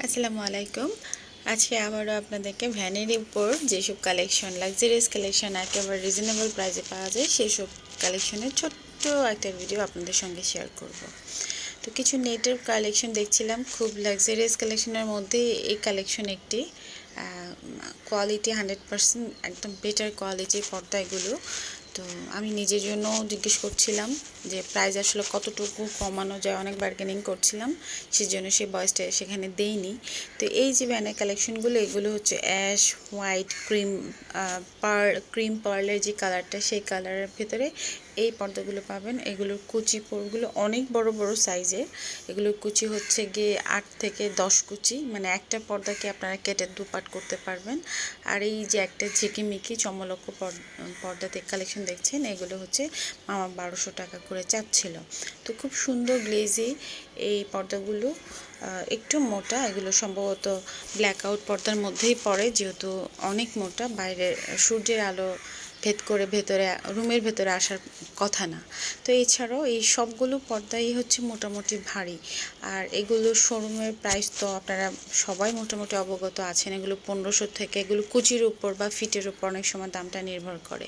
আসসালামু আলাইকুম। আজকে আবারও আপনাদেরকে ভ্যানের উপর যেসব কালেকশন লাক্সারিয়াস কালেকশন একেবারে রিজনেবল প্রাইসে পাওয়া যায় সেই সব কালেকশনের ছোট্ট একটা ভিডিও আপনাদের সঙ্গে শেয়ার করব। তো কিছু নেটের কালেকশন দেখছিলাম, খুব লাক্সারিয়াস কালেকশনের মধ্যে এই কালেকশন একটি। কোয়ালিটি 100% একদম বেটার কোয়ালিটির পর্দা এগুলো। তো আমি নিজের জন্য জিজ্ঞেস করছিলাম যে প্রাইস আসলে কতটুকু কমানো যায়, অনেক বার্গেনিং করছিলাম, সেজন্য সেই ভয়েসটা সেখানে দেইনি। তো এই যে ভ্যানের কালেকশনগুলো, এগুলো হচ্ছে অ্যাশ হোয়াইট ক্রিম পার্লের যে কালারটা, সেই কালারের ভেতরে এই পর্দাগুলো পাবেন। এগুলোর কুচি পোরগুলো অনেক বড় বড় সাইজের। এগুলোর কুচি হচ্ছে গিয়ে 8 থেকে 10 কুচি, মানে একটা পর্দাকে আপনারা কেটে দুপাট করতে পারবেন। আর এই যে একটা ঝিকিমিকি চমলক্ষ পর্দাতে কালেকশন দেখছেন, এগুলো হচ্ছে মামা 1200 টাকা করে চাচ্ছিল। তো খুব সুন্দর গ্লেজি এই পর্দাগুলো, একটু মোটা। এগুলো সম্ভবত ব্ল্যাক আউট পর্দার মধ্যেই পড়ে, যেহেতু অনেক মোটা, বাইরে সূর্যের আলো ভেদ করে রুমের ভেতরে আসার কথা না। তো এছাড়াও এই সবগুলো পর্দাই হচ্ছে মোটামুটি ভারী। আর এগুলোর শোরুমের প্রাইস তো আপনারা সবাই মোটামুটি অবগত আছেন। এগুলো 1500 থেকে, এগুলো কুচির উপর বা ফিটের উপর অনেক সময় দামটা নির্ভর করে।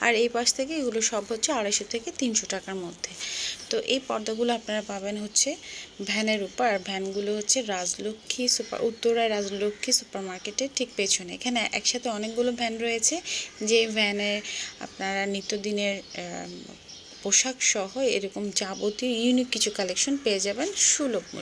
আর এই পাশ থেকে এগুলো সব হচ্ছে 250 থেকে 300 টাকার মধ্যে। তো এই পর্দাগুলো আপনারা পাবেন হচ্ছে ভ্যানের উপর। আর ভ্যানগুলো হচ্ছে উত্তরায় রাজলক্ষ্মী সুপার মার্কেটের ঠিক পেছনে। এখানে একসাথে অনেকগুলো ভ্যান রয়েছে, যে ভ্যানে আপনারা নিত্যদিনের পোশাক সহ এরকম যাবতীয় ইউনিক কিছু কালেকশন পেয়ে যাবেন সুলভ মূল্যে।